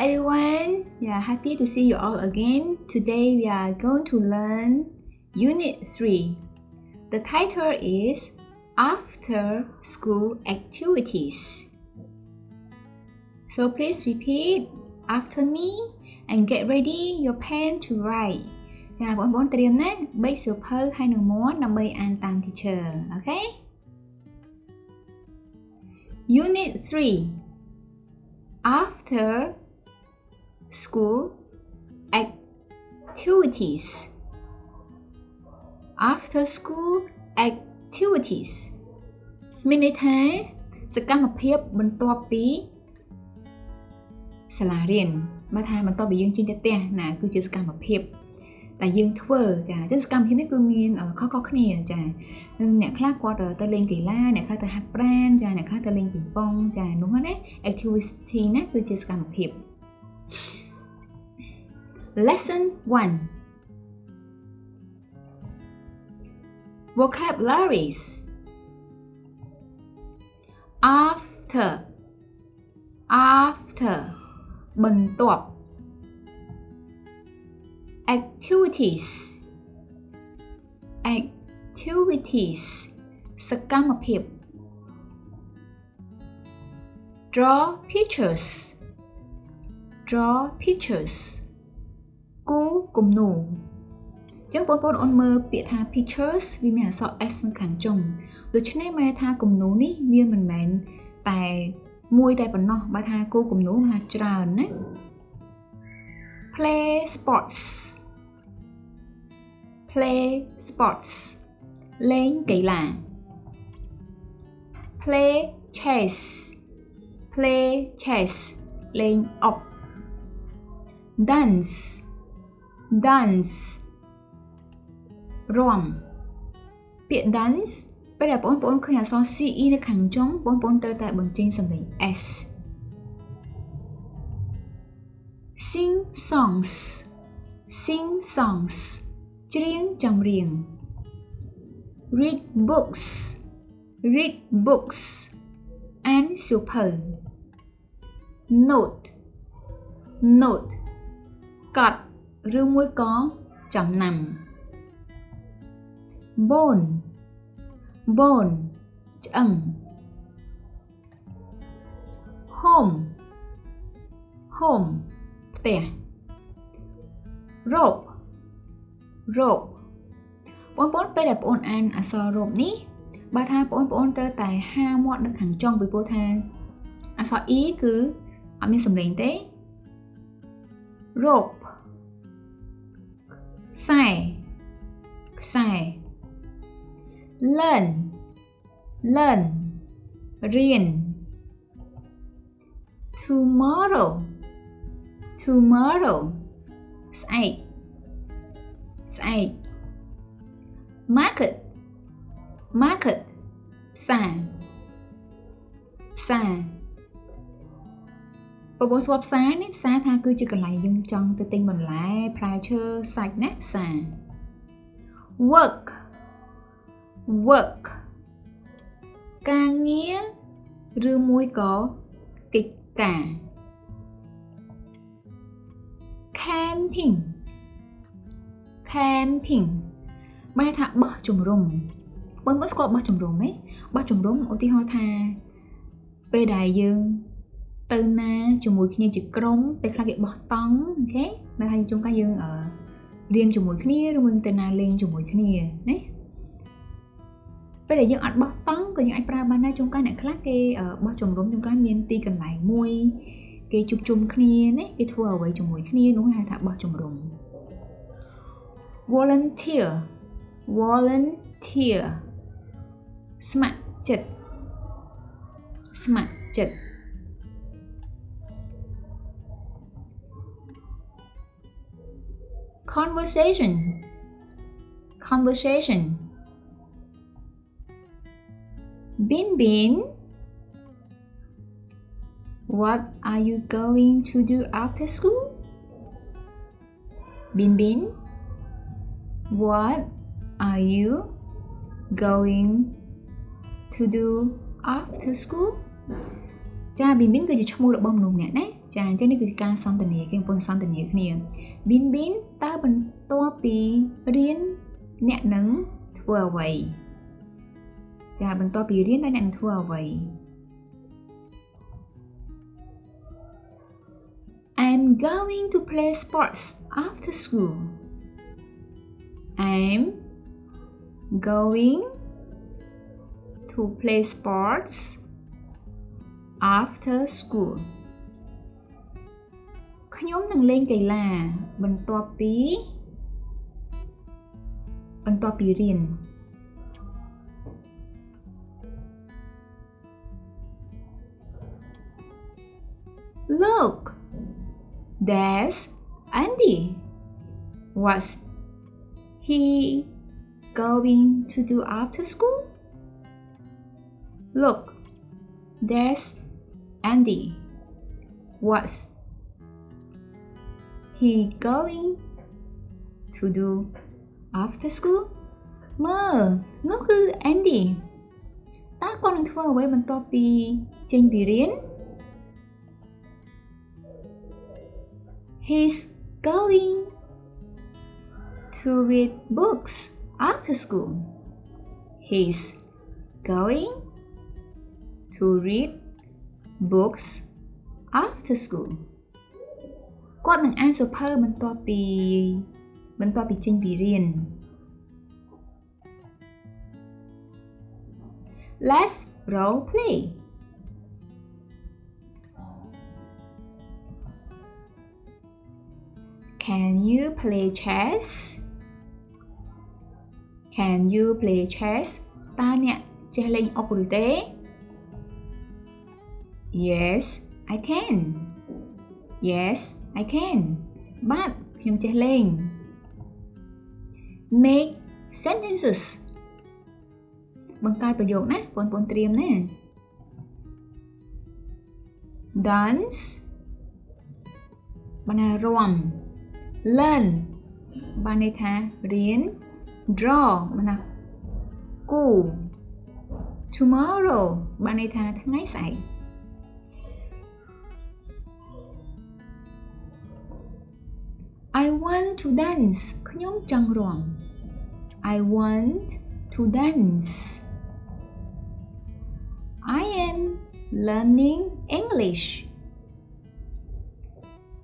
everyone, happy to see you all again. Today we are going to learn Unit 3. The title is After School Activities. So please repeat after me and get ready your pen to write. ចាបងប្អូនត្រៀមណា3សៀវភៅហើយនឹងមាត់ដើម្បីអានតាម teacher. Okay? Unit 3. After School Activities. After School Activities មានន័យថាសកម្មភាពបន្ទាប់ពីសាលារៀនបើថាបន្ទាប់ពីយើងចេញទៅផ្ទះណាគឺជាសកម្មភាពដែលយើងធ្វើចាអញ្ចឹងសកម្មភាពនេះគឺមានខុសៗគ្នាចានឹងអ្នកខ្លះគាត់ទៅលេងកីឡាអ្នកខ្លះទៅហាត់ប្រាណចាអ្នកខ្លះទៅលេងពីងប៉ុងចានោះណា activity ណាគឺជាសកម្មភាព Lesson 1 Vocabularies After បន្ទាប់ Activities សកម្មភាព Draw pictures គូគំនូរអញ្ចឹងបងប្អូនអូនមើលពាក្យថា pictures វាមានអក្សរ s នៅខាងចុងដូច្នេះមកថាគំនូរនេះវាមិនមែនតែមួយតែប៉ុណ្ណោះបើថាគូគំនូរថាច្រើនណា Play sports លេងកីឡា Play chess លេងអុក Dance រាំពាក្យ dance ពេលដែលបងប្អូនឃើញអក្សរ ce នៅខាងចុងបងប្អូនត្រូវតែបញ្ចេញសំឡេង s Sing songs ច្រៀងចម្រៀង Read books អានសៀវភៅ Note កត់ឬមួយក៏ចំណាំ Bone ឆ្អឹង Home ផ្ទះ Rope បងប្អូនពេលដែលបងប្អូនអានអក្សរ rope នេះបើថាបងប្អូនត្រូវតែហាមាត់នៅខាងចុងពីព្រោះថាអក្សរ e គឺអត់មានសំឡេងទេ Rope ខ្សែ Learn រៀន Tomorrow ស្អែក Market ផ្សារបងប្អូនស្គាល់ផ្សារនេះផ្សារថាគឺជាកន្លែងយើងចង់ទៅទិញបន្លែផ្លែឈើសាច់ណាផ្សារ Work ការងារឬមួយក៏កិច្ចការ Camping បែរថាបោះជំរំបងប្អូនស្គាល់បោះជំរំទេបោះជំរំឧទាហរណ៍ថាពេលដែលយើងទៅណាជាមួយគ្នាជាក្រុមពេលខ្លះគេបោះតង់អូខេបែរថាជួនកាលយើងរៀនជាមួយគ្នាឬមួយទៅណាលេងជាមួយគ្នាណាពេលដែលយើងអត់បោះតង់ក៏យើងអាចប្រើបានដែរជួនកាលអ្នកខ្លះគេបោះជំរំជួនកាលមានទីកន្លែងមួយគេជួបជុំគ្នាណាគេធ្វើអ្វីជាមួយគ្នានោះហៅថាបោះជំរំ Volunteer ស្ម័គ្រចិត្ត Conversation Bin What are you going to do after school? Bin What are you going to do after school? ចា Bin គឺជាឈ្មោះរបស់មនុស្សម្នាក់ណា ចាអញ្ចឹងនេះគឺជាការសន្ទនាគេកំពុងសន្ទនាគ្នា Bin Bin តើបន្ទាប់ពីរៀនអ្នកនឹងធ្វើអ្វីចាបន្ទាប់ពីរៀនតើអ្នកនឹងធ្វើអ្វី I'm going to play sports after school I'm going to play sports after school ខ្ញុំនឹងលេងកីឡាបន្ទាប់ពីរៀន Look there's Andy what's he going to do after school Look there's Andy what's he going to do after school មើលនោះគឺ Andy តើគាត់នឹងធ្វើអ្វីបន្ទាប់ពីចេញពីរៀន He's going to read books after school He's going to read books after school គាត់នឹងអានសៀវភៅបន្ទាប់ពីចេញពីរៀន Let's role play Can you play chess Can you play chess តើអ្នកចេះលេងអុកឬទេ Yes I can Yes I can បាទខ្ញុំចេះលេង Make sentences បង្កើតប្រយោគណាបងប្អូនត្រៀមណា Dance បានណារាំ Learn បានន័យថារៀន Draw បានណាគូ Tomorrow បានន័យថាថ្ងៃស្អែក I want to dance ខ្ញុំចង់រាំ I want to dance I am learning English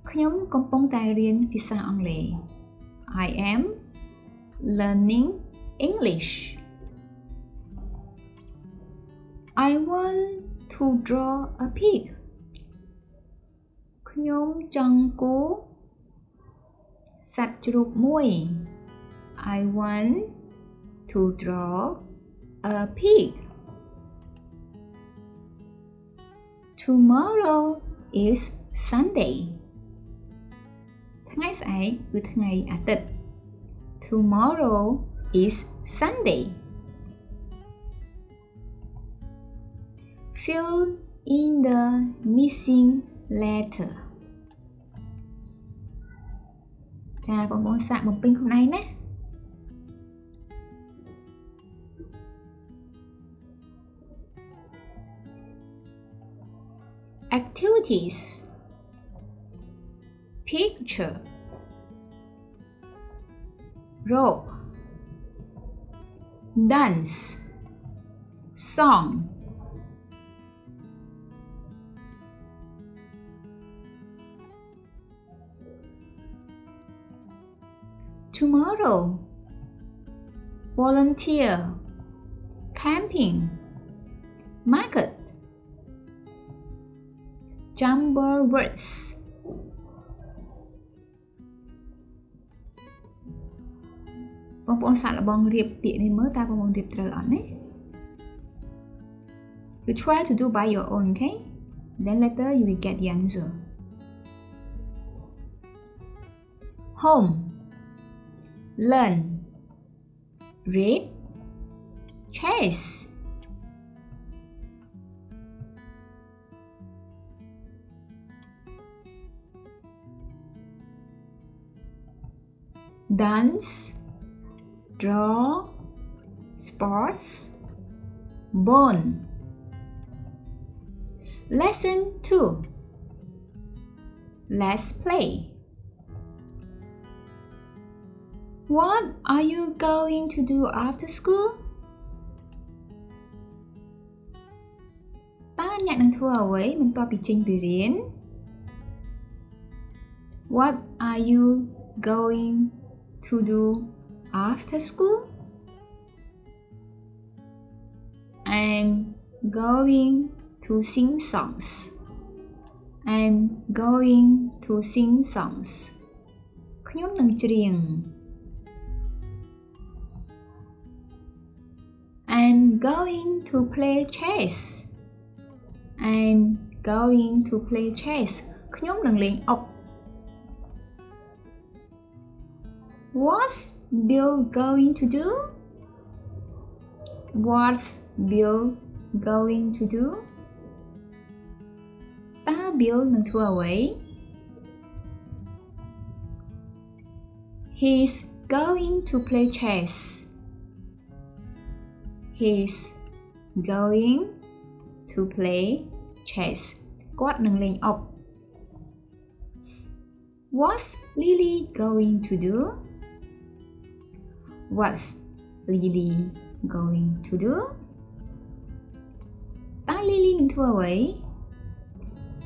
ខ្ញុំកំពុងតែរៀនភាសាអង់គ្លេស I am learning English I want to draw a pig ខ្ញុំចង់គូរសត្វជ្រូកមួយ I want to draw a pig Tomorrow is Sunday ថ្ងៃស្អែកគឺថ្ងៃអាទិត្យ Tomorrow is Sunday Fill in the missing letter ចាបងប្អូនសាកបំពេញខ្លួនឯងណា Activities Picture Rope Dance Song Tomorrow Volunteer Camping Market Jumble words បងប្អូនសាកល្បងរៀបពាក្យនេះមើលតើបងប្អូនរៀបត្រូវអត់ណា You try to do by your own, okay? Then later you will get the answer. Home Learn Read Chase Dance Draw Sports Bone Lesson 2 Let's play. What are you going to do after school? តើអ្នកនឹងធ្វើអ្វីបន្ទាប់ពីចេញពីរៀន What are you going to do after school? I'm going to sing songs. I'm going to sing songs. ខ្ញុំនឹងច្រៀង I'm going to play chess. I'm going to play chess. ខ្ញុំនឹងលេងអុក What's Bill going to do? What's Bill going to do? តើ Bill នឹងធ្វើអ្វី He's going to play chess. He's going to play chess. គាត់នឹងលេងអុក What's Lily going to do? What's Lily going to do? តើ Lily នឹងធ្វើអ្វី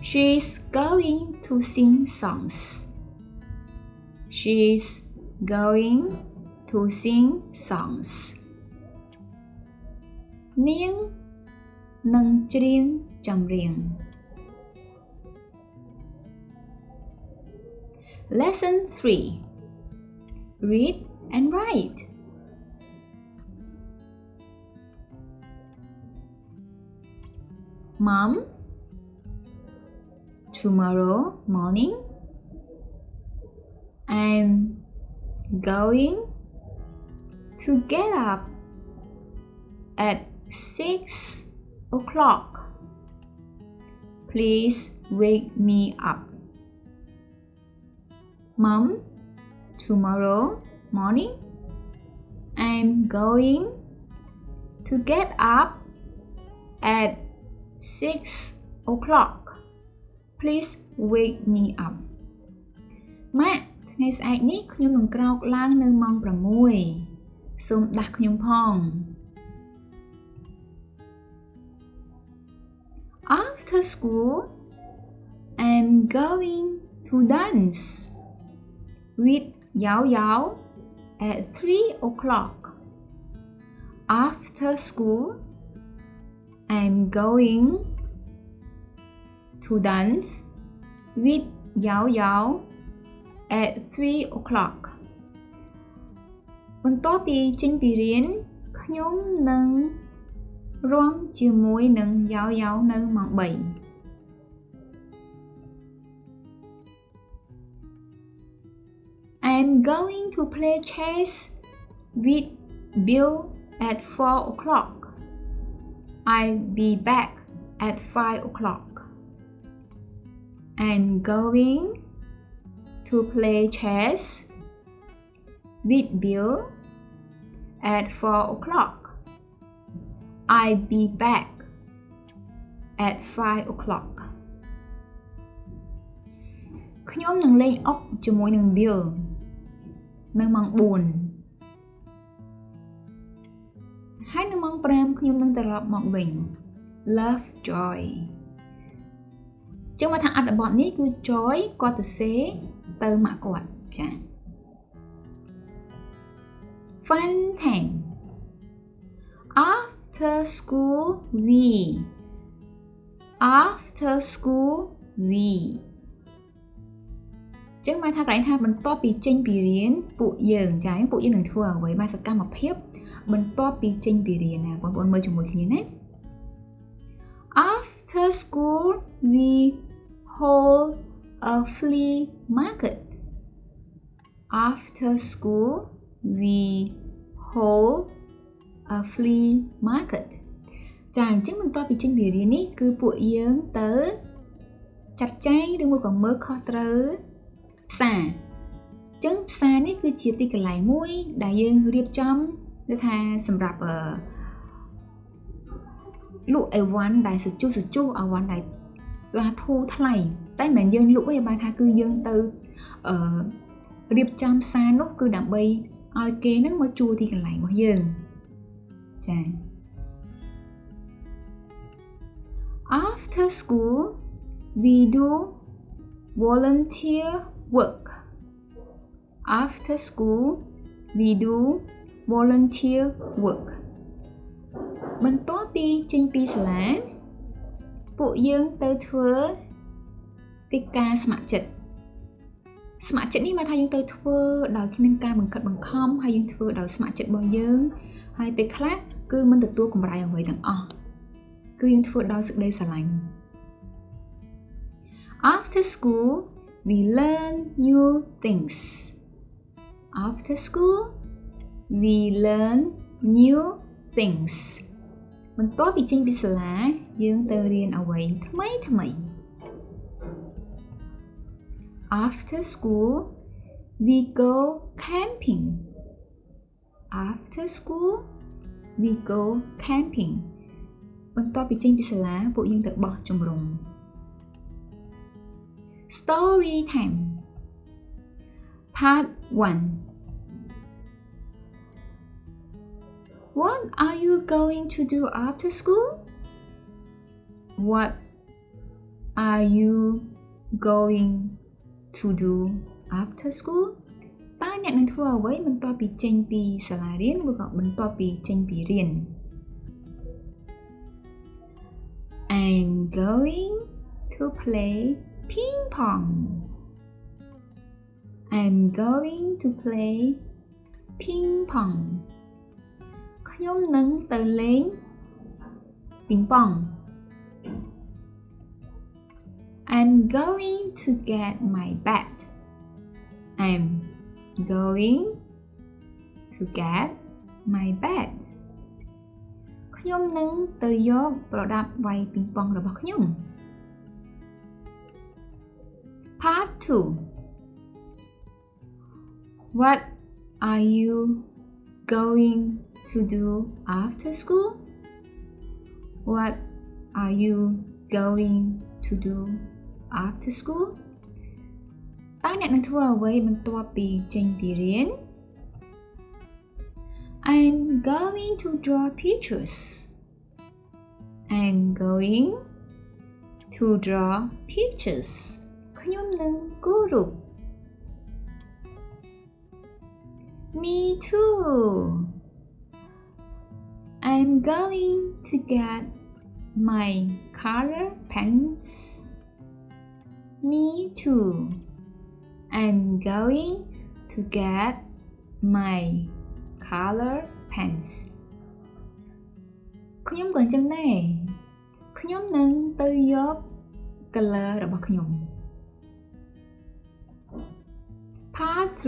She's going to sing songs. She's going to sing songs. នាងនឹងច្រៀងចម្រៀង Lesson 3 Read and write. Mom, tomorrow morning I'm going to get up at 6 o'clock. Please wake me up. Mom, tomorrow morning I'm going to get up at 6 o'clock. Please wake me up. ម៉ាក់ថ្ងៃស្អែកនេះខ្ញុំនឹងក្រោកឡើងនៅម៉ោង 6 សូមដាស់ខ្ញុំផង After school I'm going to dance with Yao Yao at 3 o'clock. After school I'm going to dance with Yao Yao at 3 o'clock. បន្ទាប់ពីចេញពីរៀនខ្ញុំនឹងរាំជាមួយនឹងយ៉ាវយ៉ាវនៅម៉ោង 3 I'm going to play chess with Bill at 4 o'clock. I'll be back at 5 o'clock. I'm going to play chess with Bill at 4 o'clock. I'll be back at 5 o'clock. ខ្ញុំនឹងលេងអុកជាមួយនឹង Bill នៅម៉ោង 4 ហើយនៅម៉ោង 5 ខ្ញុំនឹងត្រឡប់មកវិញ Love Joy ចឹងមកថាអត្ថបទនេះគឺ Joy គាត់ទៅសេទៅម៉ាក់គាត់ចា៎ Fun time After school we ចឹងមកថាកន្លែងថាបន្ទាប់ពីចេញពីរៀនពួកយើងចា៎ពួកយើងនឹងធ្វើអ្វីបានសកម្មភាពបន្ទាប់ពីចេញពីរៀនណាបងប្អូនមើលជាមួយគ្នាណា After school we hold a flea market. After school we hold a flea market. ចាអញ្ចឹងបន្ទាប់ពីចេញពីរៀននេះគឺពួកយើងទៅចាត់ចែងឬមួយក៏មើលខុសត្រូវផ្សារអញ្ចឹងផ្សារនេះគឺជាទីកន្លែងមួយដែលយើងរៀបចំគឺថាសម្រាប់លក់អីវ៉ាន់ដែលសជុះអីវ៉ាន់ដែល là thu thay tại mình dương lũ ấy bà tha cứ dương từ điệp chăm xa nó cứ đảm bay ai kế nó mới chua thì cần lại của dương chà. After school we do volunteer work. After school we do volunteer work.បន្ទាប់ពីចេញពីសាលាពួកយើងទៅធ្វើកិច្ចការស្ម័គ្រចិត្តនេះមកថាយើងទៅធ្វើដោយគ្មានការបង្ខិតបង្ខំហើយយើងធ្វើដោយស្ម័គ្រចិត្តរបស់យើងហើយពេលខ្លះគឺមិនទទួលកម្រៃអ្វីទាំងអស់គឺយើងធ្វើដោយសេចក្តីស្រឡាញ់ After school we learn new things. After school we learn new things. បន្ទាប់ពីចេញពីសាលាយើងទៅរៀនអ្វីថ្មីៗ After school we go camping. After school we go camping. បន្ទាប់ពីចេញពីសាលាពួកយើងទៅបោះជំរំ Story time Part 1. What are you going to do after school? What are you going to do after school? តើអ្នកនឹងធ្វើអ្វីបន្ទាប់ពីចេញពីសាលារៀនឬក៏បន្ទាប់ពីចេញពីរៀន I'm going to play ping pong. I'm going to play ping pong. ខ្ញុំនឹងទៅលេងពីងប៉ុង I'm going to get my bat. I'm going to get my bat. ខ្ញុំនឹងទៅយកប្រដាប់វាយពីងប៉ុងរបស់ខ្ញុំ Part 2. What are you going to do after school? What are you going to do after school? តើអ្នកនឹងធ្វើអ្វីបន្ទាប់ពីចេញពីរៀន I'm going to draw pictures. I'm going to draw pictures. ខ្ញុំនឹងគូររូប Me too. I'm going to get my color pens. Me too. I'm going to get my color pens. ខ្ញុំក៏អញ្ចឹងដែរខ្ញុំនឹងទៅយក color របស់ខ្ញុំ Part 3.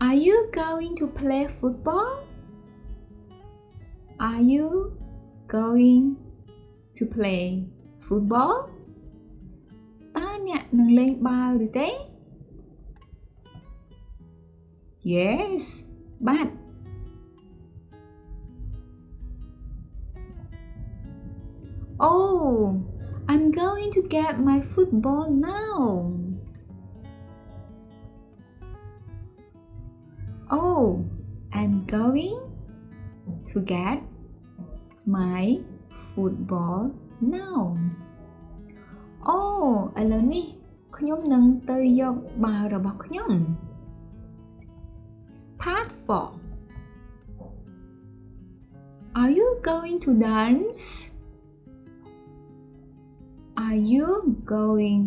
Are you going to play football? Are you going to play football? តើអ្នកនឹងលេងបាល់ឬទេ Yes, but Oh, I'm going to get my football now. Oh, I'm going to get my football now. Oh, ឥឡូវនេះខ្ញុំនឹងទៅយកបាល់របស់ខ្ញុំ Part 4. Are you going to dance? Are you going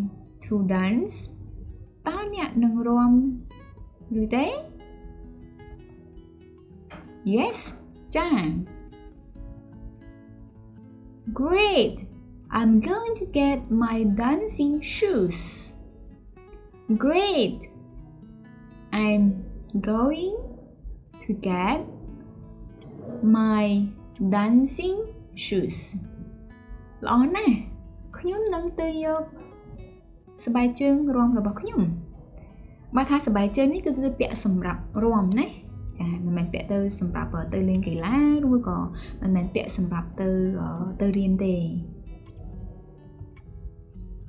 to dance? តើអ្នកនឹងរាំឬទេ Yes, ចា Great. I'm going to get my dancing shoes. Great. I'm going to get my dancing shoes. ល្អណាស់ខ្ញុំនឹងទៅយកស្បែកជើងរាំរបស់ខ្ញុំបើថាស្បែកជើងនេះគឺពាក់សម្រាប់រាំណាច ចាមិនមែនពាក់ទៅសម្រាប់ទៅលេងកីឡាឬក៏មិនមែនពាក់សម្រាប់ទៅរៀនទេ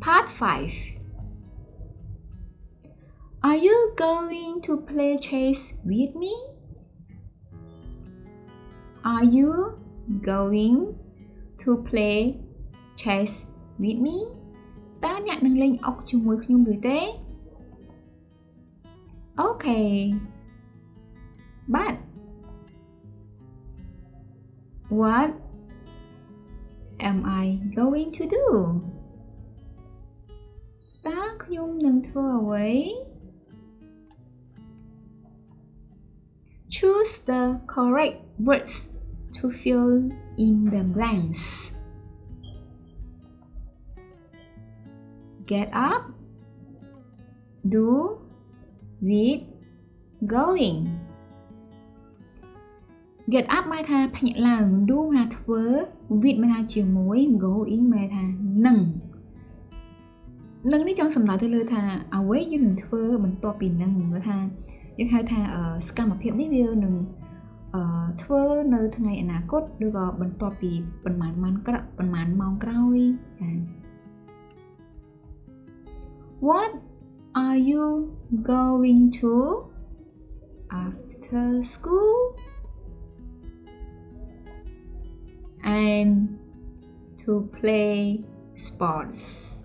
Part 5 Are you going to play chess with me? Are you going to play chess with me? តើអ្នកនឹងលេងអុកជាមួយខ្ញុំឬទេ Okay. But what am I going to do? តើខ្ញុំនឹងធ្វើអ្វី Choose the correct words to fill in the blanks. Get up. Do. With. Going. Get up หมายថាភ្ញាក់ឡើង Do ថាធ្វើ With หมายថាជាមួយ Going หมายថានឹងនេះចង់សំដៅទៅលើថាអ្វីយើងនឹងធ្វើបន្ទាប់ពីនឹងមើលថាយើងហៅថាសកម្មភាពនេះវានឹងធ្វើនៅថ្ងៃអនាគតឬក៏បន្ទាប់ពីប៉ុន្មានម៉ោងក្រោយចា What are you going to after school? I'm to play sports.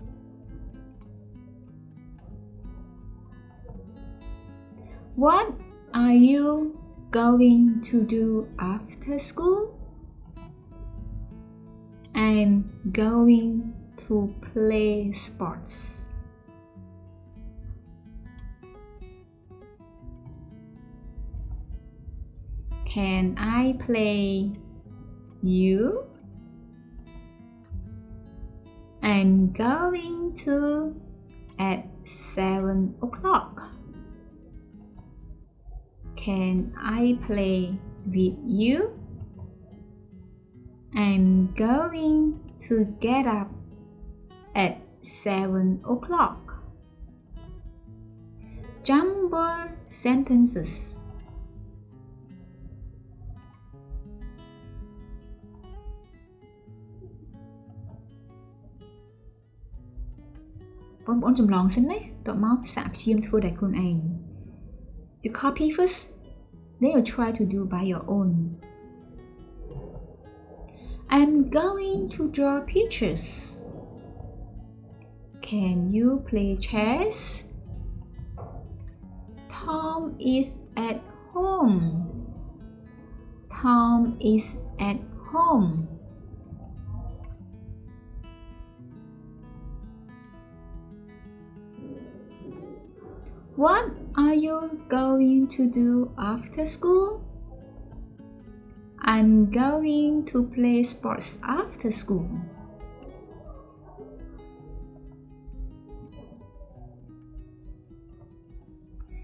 What are you going to do after school? I'm going to play sports. Can I play you? I'm going to at 7 o'clock. Can I play with you? I'm going to get up at 7 o'clock. Jumble sentences. បងប្អូនចម្លងសិនណាតបមកសាកព្យាយាមធ្វើដោយខ្លួនឯង You copy first, then you try to do by your own. I'm going to draw pictures. Can you play chess? Tom is at home. Tom is at home. What are you going to do after school? I'm going to play sports after school.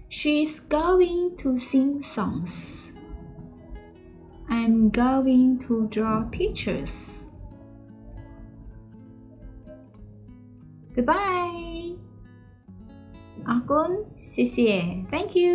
She's going to sing songs. I'm going to draw pictures. Goodbye. អរគុណ 谢谢 Thank you